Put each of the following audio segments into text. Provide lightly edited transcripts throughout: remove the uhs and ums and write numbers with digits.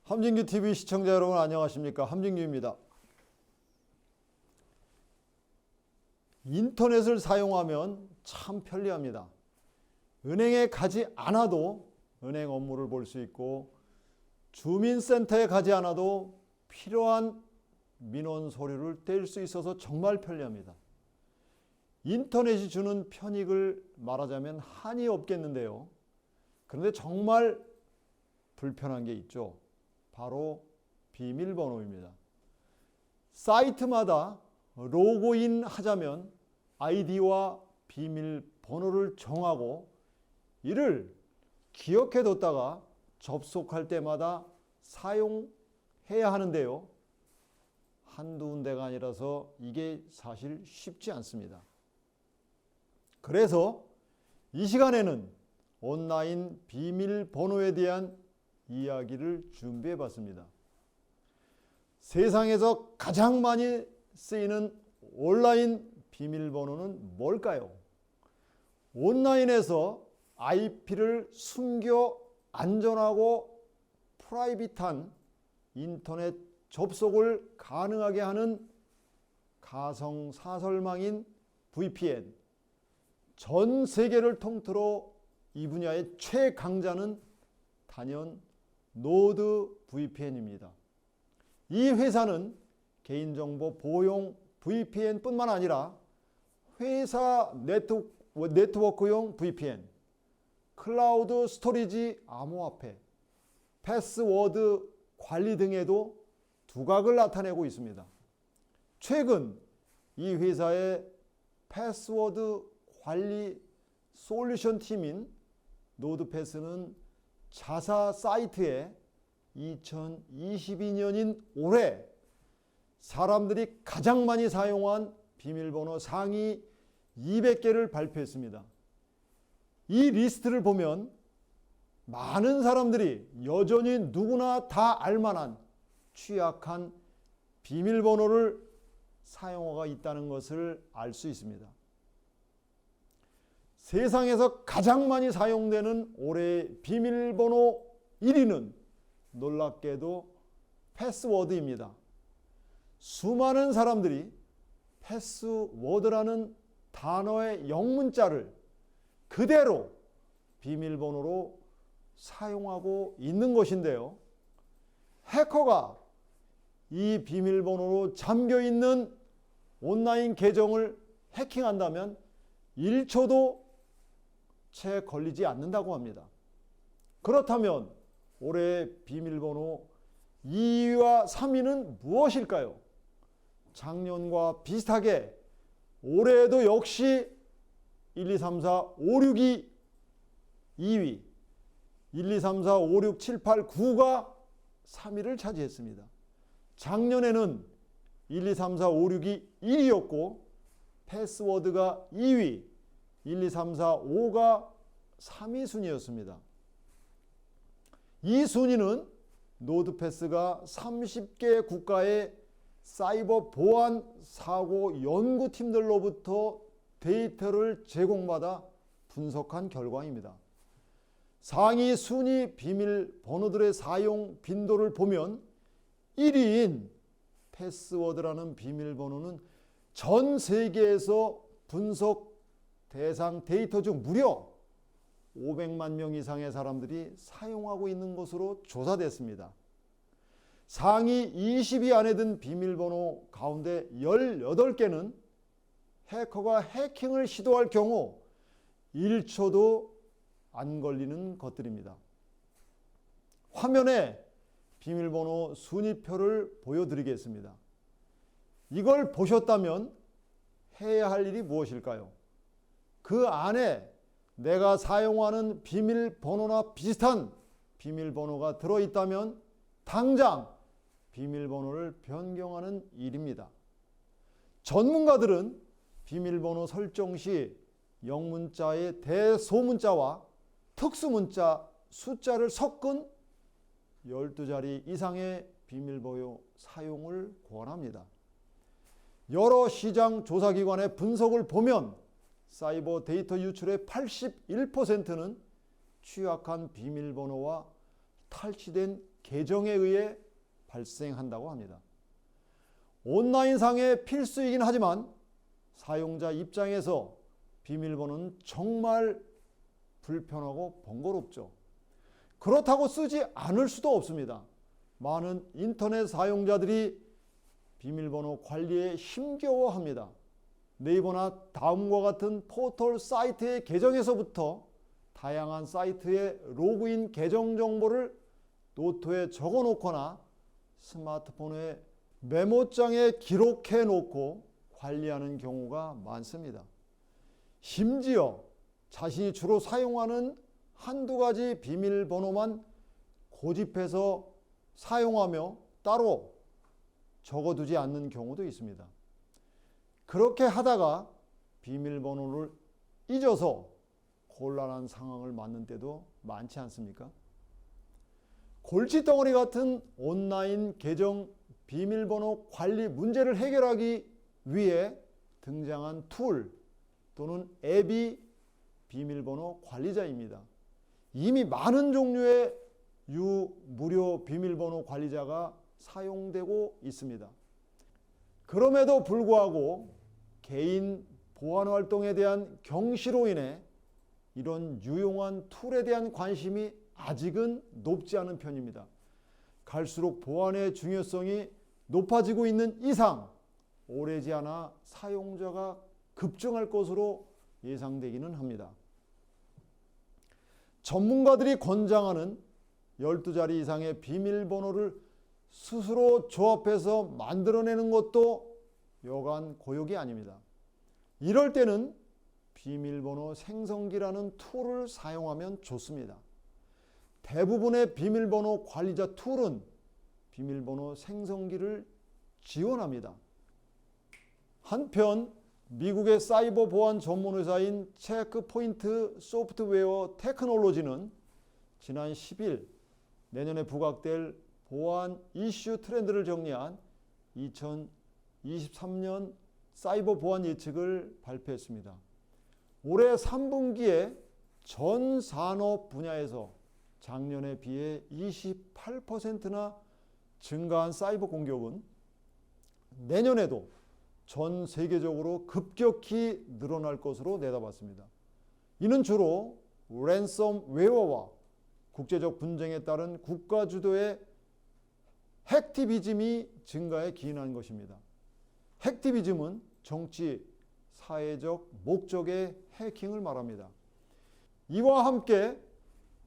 함진규 TV 시청자 여러분 안녕하십니까? 함진규입니다. 인터넷을 사용하면 참 편리합니다. 은행에 가지 않아도 은행 업무를 볼 수 있고 주민센터에 가지 않아도 필요한 민원 서류를 뗄 수 있어서 정말 편리합니다. 인터넷이 주는 편익을 말하자면 한이 없겠는데요. 그런데 정말 불편한 게 있죠. 바로 비밀번호입니다. 사이트마다 로그인 하자면 아이디와 비밀번호를 정하고 이를 기억해 뒀다가 접속할 때마다 사용해야 하는데요. 한두 군데가 아니라서 이게 사실 쉽지 않습니다. 그래서 이 시간에는 온라인 비밀번호에 대한 이야기를 준비해 봤습니다. 세상에서 가장 많이 쓰이는 온라인 비밀번호는 뭘까요? 온라인에서 IP를 숨겨 안전하고 프라이빗한 인터넷 접속을 가능하게 하는 가상사설망인 VPN. 전 세계를 통틀어 이 분야의 최강자는 단연 노드 VPN입니다. 이 회사는 개인정보 보호용 VPN뿐만 아니라 회사 네트워크용 VPN, 클라우드 스토리지 암호화폐, 패스워드 관리 등에도 두각을 나타내고 있습니다. 최근 이 회사의 패스워드 관리 솔루션 팀인 노드패스는 자사 사이트에 2022년인 올해 사람들이 가장 많이 사용한 비밀번호 상위 200개를 발표했습니다. 이 리스트를 보면 많은 사람들이 여전히 누구나 다 알만한 취약한 비밀번호를 사용하고 있다는 것을 알 수 있습니다. 세상에서 가장 많이 사용되는 올해의 비밀번호 1위는 놀랍게도 패스워드입니다. 수많은 사람들이 패스워드라는 단어의 영문자를 그대로 비밀번호로 사용하고 있는 것인데요. 해커가 이 비밀번호로 잠겨있는 온라인 계정을 해킹한다면 1초도 채 걸리지 않는다고 합니다. 그렇다면 올해의 비밀번호 2위와 3위는 무엇일까요? 작년과 비슷하게 올해에도 역시 1, 2, 3, 4, 5, 6이 2위, 1, 2, 3, 4, 5, 6, 7, 8, 9가 3위를 차지했습니다. 작년에는 1, 2, 3, 4, 5, 6이 1위였고 패스워드가 2위, 1, 2, 3, 4, 5가 3위 순위였습니다. 이 순위는 노드패스가 30개 국가의 사이버 보안 사고 연구팀들로부터 데이터를 제공받아 분석한 결과입니다. 상위 순위 비밀번호들의 사용 빈도를 보면 1위인 패스워드라는 비밀번호는 전 세계에서 분석 대상 데이터 중 무려 500만 명 이상의 사람들이 사용하고 있는 것으로 조사됐습니다. 상위 20위 안에 든 비밀번호 가운데 18개는 해커가 해킹을 시도할 경우 1초도 안 걸리는 것들입니다. 화면에 비밀번호 순위표를 보여드리겠습니다. 이걸 보셨다면 해야 할 일이 무엇일까요? 그 안에 내가 사용하는 비밀번호나 비슷한 비밀번호가 들어있다면 당장 비밀번호를 변경하는 일입니다. 전문가들은 비밀번호 설정 시 영문자의 대소문자와 특수문자 숫자를 섞은 12자리 이상의 비밀번호 사용을 권합니다. 여러 시장 조사기관의 분석을 보면 사이버 데이터 유출의 81%는 취약한 비밀번호와 탈취된 계정에 의해 발생한다고 합니다. 온라인상의 필수이긴 하지만 사용자 입장에서 비밀번호는 정말 불편하고 번거롭죠. 그렇다고 쓰지 않을 수도 없습니다. 많은 인터넷 사용자들이 비밀번호 관리에 힘겨워합니다. 네이버나 다음과 같은 포털 사이트의 계정에서부터 다양한 사이트의 로그인 계정 정보를 노트에 적어 놓거나 스마트폰의 메모장에 기록해 놓고 관리하는 경우가 많습니다. 심지어 자신이 주로 사용하는 한두 가지 비밀번호만 고집해서 사용하며 따로 적어두지 않는 경우도 있습니다. 그렇게 하다가 비밀번호를 잊어서 곤란한 상황을 맞는 때도 많지 않습니까? 골칫덩어리 같은 온라인 계정 비밀번호 관리 문제를 해결하기 위해 등장한 툴 또는 앱이 비밀번호 관리자입니다. 이미 많은 종류의 무료 비밀번호 관리자가 사용되고 있습니다. 그럼에도 불구하고 개인 보안 활동에 대한 경시로 인해 이런 유용한 툴에 대한 관심이 아직은 높지 않은 편입니다. 갈수록 보안의 중요성이 높아지고 있는 이상 오래지 않아 사용자가 급증할 것으로 예상되기는 합니다. 전문가들이 권장하는 12자리 이상의 비밀번호를 스스로 조합해서 만들어내는 것도 여간 고역이 아닙니다. 이럴 때는 비밀번호 생성기라는 툴을 사용하면 좋습니다. 대부분의 비밀번호 관리자 툴은 비밀번호 생성기를 지원합니다. 한편 미국의 사이버 보안 전문 회사인 체크포인트 소프트웨어 테크놀로지는 지난 10일 내년에 부각될 보안 이슈 트렌드를 정리한 2023년 사이버 보안 예측을 발표했습니다. 올해 3분기에 전 산업 분야에서 작년에 비해 28%나 증가한 사이버 공격은 내년에도 전 세계적으로 급격히 늘어날 것으로 내다봤습니다. 이는 주로 랜섬웨어와 국제적 분쟁에 따른 국가 주도의 핵티비즘이 증가에 기인한 것입니다. 핵티비즘은 정치, 사회적 목적의 해킹을 말합니다. 이와 함께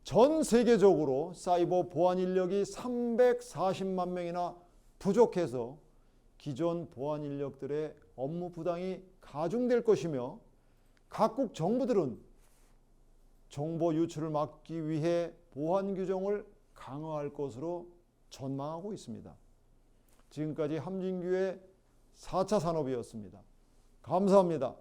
전 세계적으로 사이버 보안 인력이 340만 명이나 부족해서 기존 보안 인력들의 업무 부당이 가중될 것이며 각국 정부들은 정보 유출을 막기 위해 보안 규정을 강화할 것으로 전망하고 있습니다. 지금까지 함진규의 4차 산업이었습니다. 감사합니다.